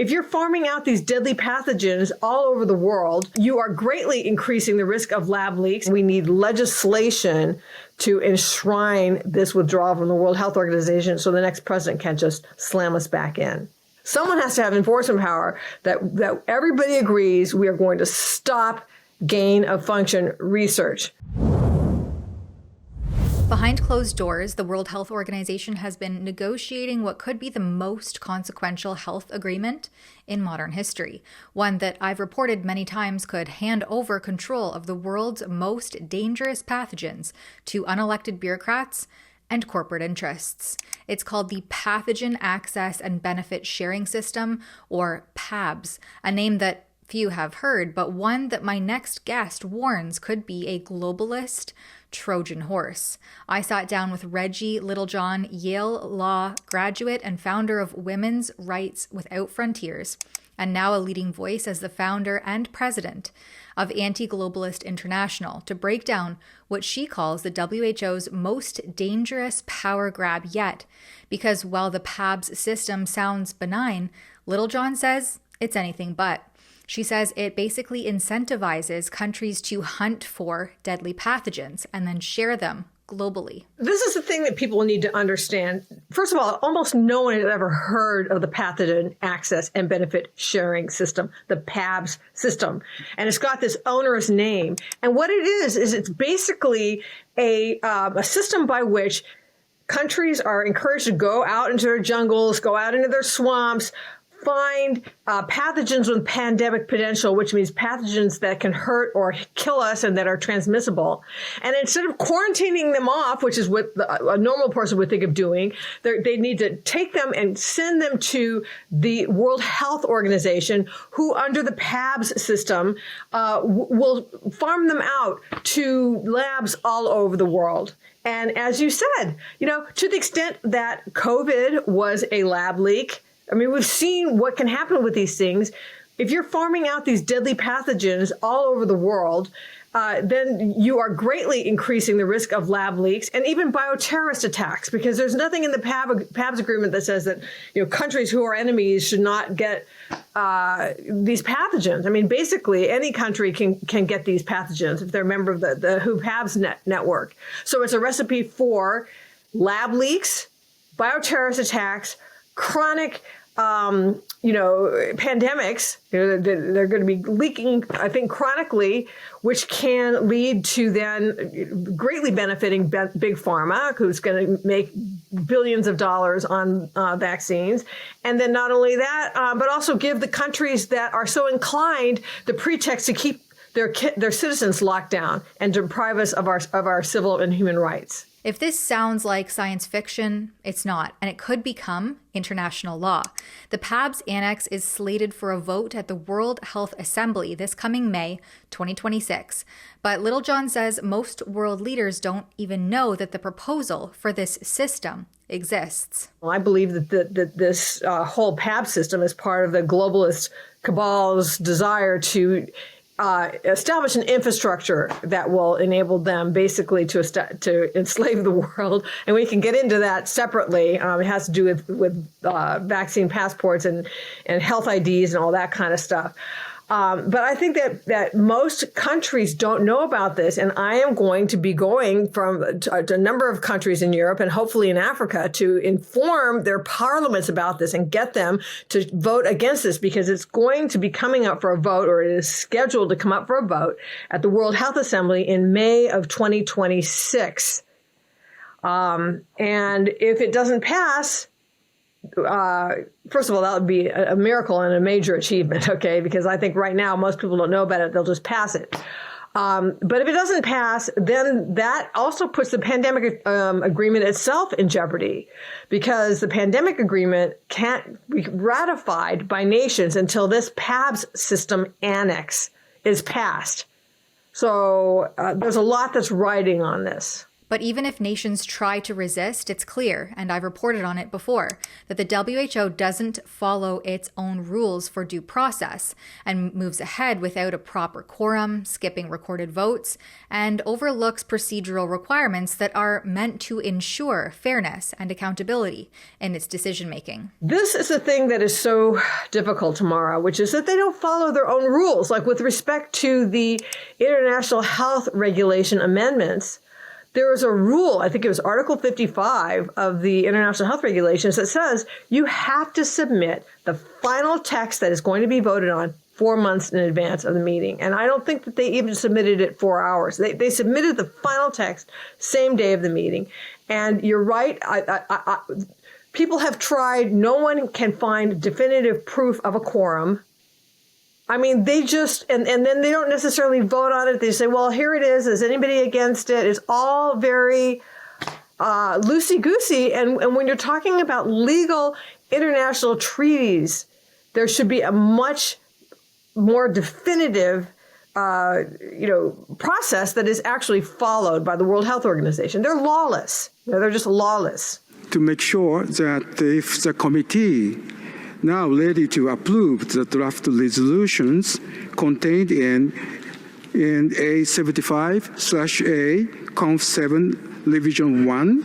If you're farming out these deadly pathogens all over the world, you are greatly increasing the risk of lab leaks. We need legislation to enshrine this withdrawal from the World Health Organization so the next president can't just slam us back in. Someone has to have enforcement power that everybody agrees we are going to stop gain of function research. Behind closed doors, the World Health Organization has been negotiating what could be the most consequential health agreement in modern history, one that I've reported many times could hand over control of the world's most dangerous pathogens to unelected bureaucrats and corporate interests. It's called the Pathogen Access and Benefit Sharing System, or PABS, a name that few have heard, but one that my next guest warns could be a globalist Trojan horse. I sat down with Reggie Littlejohn, Yale Law graduate and founder of Women's Rights Without Frontiers, and now a leading voice as the founder and president of Anti-Globalist International, to break down what she calls the WHO's most dangerous power grab yet. Because while the PABS system sounds benign, Littlejohn says it's anything but. She says it basically incentivizes countries to hunt for deadly pathogens and then share them globally. This is the thing that people need to understand. First of all, almost no one has ever heard of the Pathogen Access and Benefit Sharing System, the PABS system. And it's got this onerous name. And what it is it's basically a system by which countries are encouraged to go out into their jungles, go out into their swamps, find pathogens with pandemic potential, which means pathogens that can hurt or kill us and that are transmissible. And instead of quarantining them off, which is what a normal person would think of doing, they need to take them and send them to the World Health Organization, who under the PABS system will farm them out to labs all over the world. And as you said, to the extent that COVID was a lab leak, I mean, we've seen what can happen with these things. If you're farming out these deadly pathogens all over the world, then you are greatly increasing the risk of lab leaks and even bioterrorist attacks, because there's nothing in the PABS agreement that says that countries who are enemies should not get these pathogens. I mean, basically, any country can get these pathogens if they're a member of the WHO PABS network. So it's a recipe for lab leaks, bioterrorist attacks, chronic pandemics. They're going to be leaking, I think, chronically, which can lead to then greatly benefiting big pharma, who's going to make billions of dollars on vaccines. And then not only that, but also give the countries that are so inclined the pretext to keep their citizens locked down and deprive us of our civil and human rights. If this sounds like science fiction, it's not, and it could become international law. The PABS Annex is slated for a vote at the World Health Assembly this coming May 2026. But Littlejohn says most world leaders don't even know that the proposal for this system exists. Well, I believe that this whole PABS system is part of the globalist cabal's desire to establish an infrastructure that will enable them basically to enslave the world. And we can get into that separately. It has to do with vaccine passports and health IDs and all that kind of stuff. But I think that most countries don't know about this. And I am going to be going to a number of countries in Europe and hopefully in Africa to inform their parliaments about this and get them to vote against this, because it's going to be coming up for a vote, or it is scheduled to come up for a vote at the World Health Assembly in May of 2026. And if it doesn't pass, first of all, that would be a miracle and a major achievement, okay? Because I think right now most people don't know about it. They'll just pass it. But if it doesn't pass, then that also puts the pandemic agreement itself in jeopardy, because the pandemic agreement can't be ratified by nations until this PABS system annex is passed. So there's a lot that's riding on this. But even if nations try to resist, it's clear, and I've reported on it before, that the WHO doesn't follow its own rules for due process and moves ahead without a proper quorum, skipping recorded votes, and overlooks procedural requirements that are meant to ensure fairness and accountability in its decision-making. This is the thing that is so difficult, Tamara, which is that they don't follow their own rules. Like with respect to the International Health Regulation amendments, there is a rule, I think it was Article 55 of the International Health Regulations, that says you have to submit the final text that is going to be voted on 4 months in advance of the meeting. And I don't think that they even submitted it 4 hours. They submitted the final text same day of the meeting. And you're right, people have tried, no one can find definitive proof of a quorum. I mean, they just, and then they don't necessarily vote on it. They say, well, here it is anybody against it? It's all very loosey-goosey. And when you're talking about legal international treaties, there should be a much more definitive process that is actually followed by the World Health Organization. They're lawless. They're just lawless. To make sure that if the committee now ready to approve the draft resolutions contained in A75/A Conf 7 Revision 1,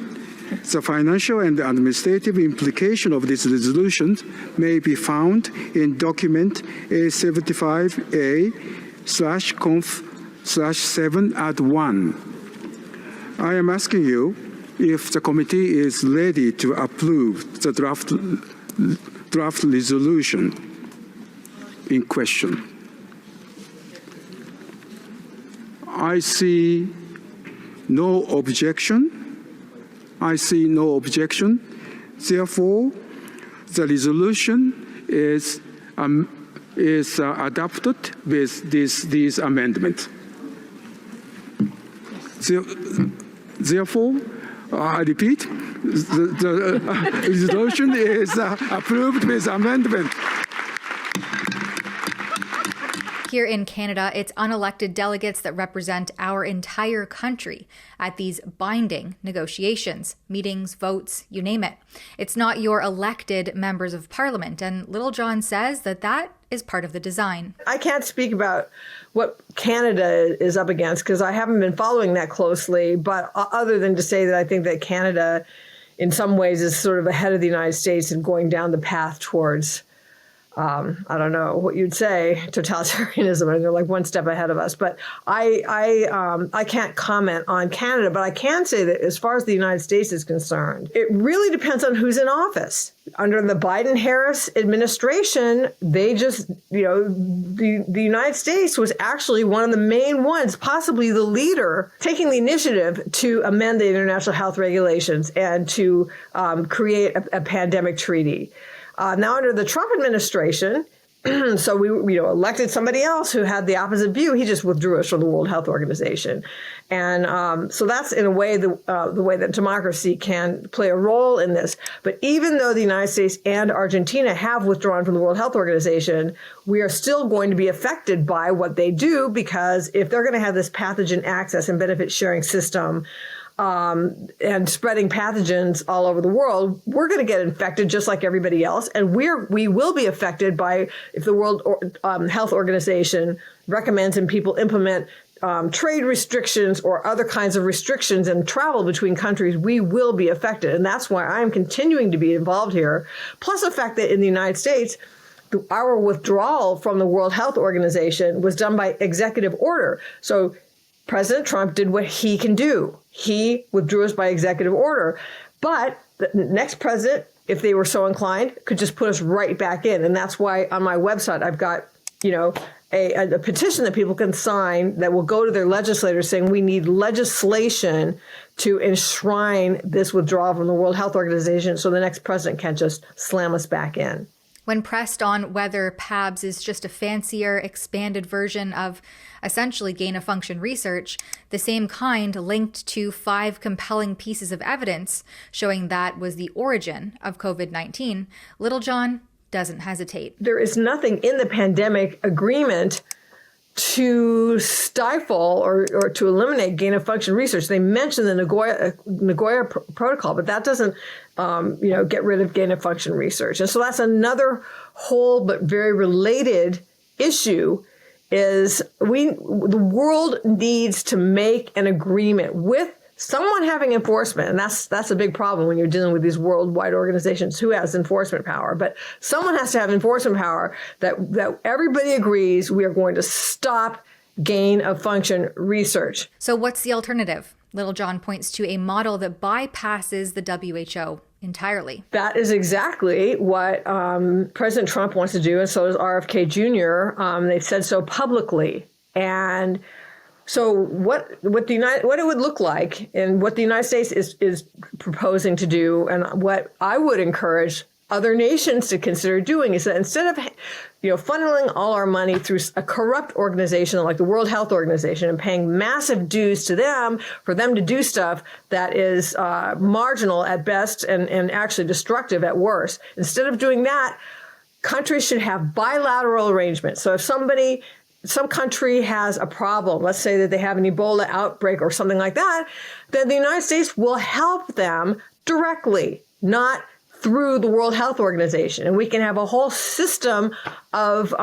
the financial and administrative implication of these resolutions may be found in document A75A/Conf/7 I am asking you if the committee is ready to approve the draft resolution in question. I see no objection. Therefore, the resolution is adopted with these amendments. Therefore, I repeat, the resolution is approved with amendment. Here in Canada, it's unelected delegates that represent our entire country at these binding negotiations, meetings, votes, you name it. It's not your elected members of parliament, and Little John says that is part of the design. I can't speak about what Canada is up against because I haven't been following that closely, but other than to say that I think that Canada in some ways is sort of ahead of the United States and going down the path towards I don't know what you'd say, totalitarianism, and they're like one step ahead of us. But I can't comment on Canada, but I can say that as far as the United States is concerned, it really depends on who's in office. Under the Biden-Harris administration, they just, the United States was actually one of the main ones, possibly the leader, taking the initiative to amend the international health regulations and to create a pandemic treaty. Now, under the Trump administration, so we elected somebody else who had the opposite view. He just withdrew us from the World Health Organization. And so that's, in a way, the way that democracy can play a role in this. But even though the United States and Argentina have withdrawn from the World Health Organization, we are still going to be affected by what they do, because if they're going to have this pathogen access and benefit sharing system, and spreading pathogens all over the world, we're going to get infected just like everybody else. And we will be affected by, if the World Health Organization recommends and people implement trade restrictions or other kinds of restrictions and travel between countries, we will be affected. And that's why I'm continuing to be involved here. Plus the fact that in the United States, our withdrawal from the World Health Organization was done by executive order. So President Trump did what he can do. He withdrew us by executive order. But the next president, if they were so inclined, could just put us right back in. And that's why on my website, I've got, a petition that people can sign that will go to their legislators saying we need legislation to enshrine this withdrawal from the World Health Organization so the next president can't just slam us back in. When pressed on whether PABS is just a fancier, expanded version of essentially gain-of-function research, the same kind linked to 5 compelling pieces of evidence showing that was the origin of COVID-19, Little John doesn't hesitate. There is nothing in the pandemic agreement to stifle or to eliminate gain-of-function research. They mention the Nagoya Protocol, but that doesn't, get rid of gain-of-function research. And so that's another whole but very related issue. Is the world needs to make an agreement with someone having enforcement, and that's a big problem when you're dealing with these worldwide organizations. Who has enforcement power? But someone has to have enforcement power that everybody agrees we are going to stop gain-of-function research. So what's the alternative? Littlejohn points to a model that bypasses the WHO entirely. That is exactly what President Trump wants to do, and so does RFK Jr. They've said so publicly. And so what it would look like, and what the United States is proposing to do, and what I would encourage other nations to consider doing, is that instead of funneling all our money through a corrupt organization like the World Health Organization and paying massive dues to them for them to do stuff that is marginal at best and actually destructive at worst, instead of doing that, countries should have bilateral arrangements. So if some country has a problem, let's say that they have an Ebola outbreak or something like that, then the United States will help them directly, not through the World Health Organization. And we can have a whole system of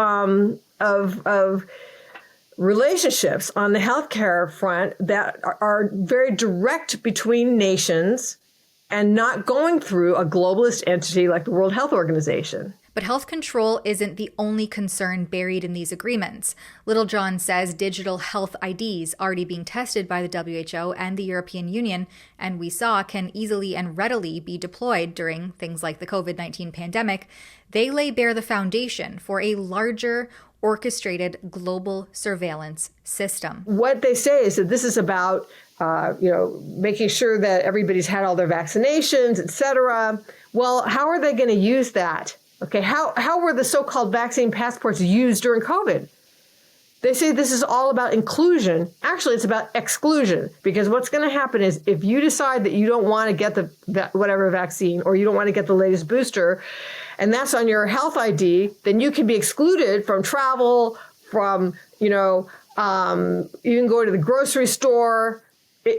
relationships on the healthcare front that are very direct between nations and not going through a globalist entity like the World Health Organization. But health control isn't the only concern buried in these agreements. Littlejohn says digital health IDs already being tested by the WHO and the European Union, and we saw can easily and readily be deployed during things like the COVID-19 pandemic. They lay bare the foundation for a larger, orchestrated global surveillance system. What they say is that this is about making sure that everybody's had all their vaccinations, et cetera. Well, how are they going to use that? Okay, how were the so-called vaccine passports used during COVID? They say this is all about inclusion. Actually, it's about exclusion, because what's going to happen is if you decide that you don't want to get whatever vaccine, or you don't want to get the latest booster, and that's on your health ID, then you can be excluded from travel, from, you can go to the grocery store.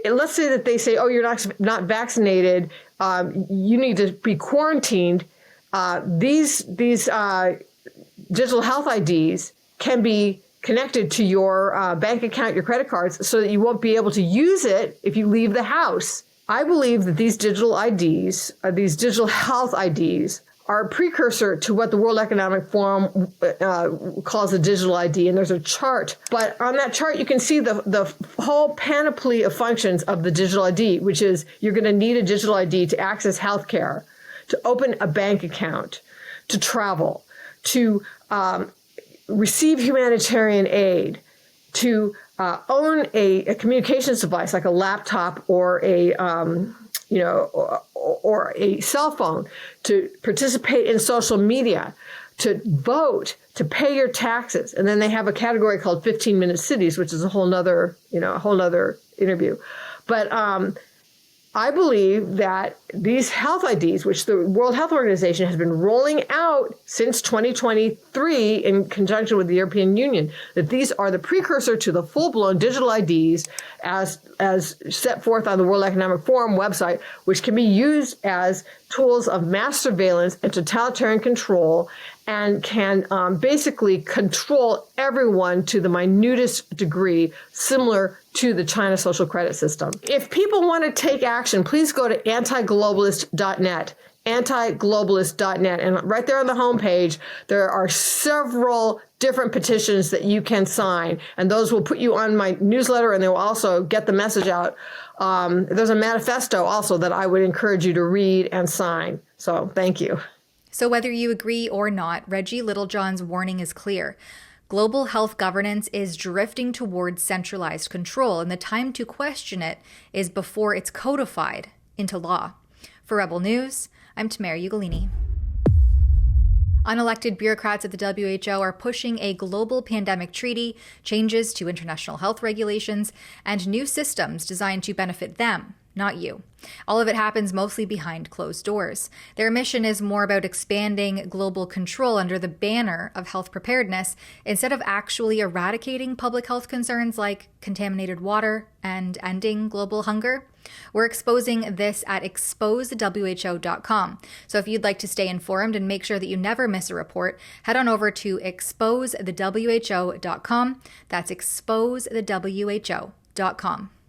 Let's say that they say, oh, you're not vaccinated, you need to be quarantined. These digital health IDs can be connected to your bank account, your credit cards, so that you won't be able to use it if you leave the house. I believe that these digital IDs, these digital health IDs, are a precursor to what the World Economic Forum calls a digital ID, and there's a chart. But on that chart, you can see the whole panoply of functions of the digital ID, which is you're going to need a digital ID to access healthcare, to open a bank account, to travel, to receive humanitarian aid, to own a communications device like a laptop or a or a cell phone, to participate in social media, to vote, to pay your taxes. And then they have a category called 15-minute cities, which is a whole nother interview. But I believe that these health IDs, which the World Health Organization has been rolling out since 2023 in conjunction with the European Union, that these are the precursor to the full-blown digital IDs as set forth on the World Economic Forum website, which can be used as tools of mass surveillance and totalitarian control, and can basically control everyone to the minutest degree, similar to the China social credit system. If people want to take action, please go to antiglobalist.net, antiglobalist.net. And right there on the homepage, there are several different petitions that you can sign. And those will put you on my newsletter, and they will also get the message out. There's a manifesto also that I would encourage you to read and sign. So thank you. So whether you agree or not, Reggie Littlejohn's warning is clear. Global health governance is drifting towards centralized control, and the time to question it is before it's codified into law. For Rebel News, I'm Tamara Ugolini. Unelected bureaucrats at the WHO are pushing a global pandemic treaty, changes to international health regulations, and new systems designed to benefit them not you. All of it happens mostly behind closed doors. Their mission is more about expanding global control under the banner of health preparedness instead of actually eradicating public health concerns like contaminated water and ending global hunger. We're exposing this at exposethewho.com. So if you'd like to stay informed and make sure that you never miss a report, head on over to exposethewho.com. That's exposethewho.com.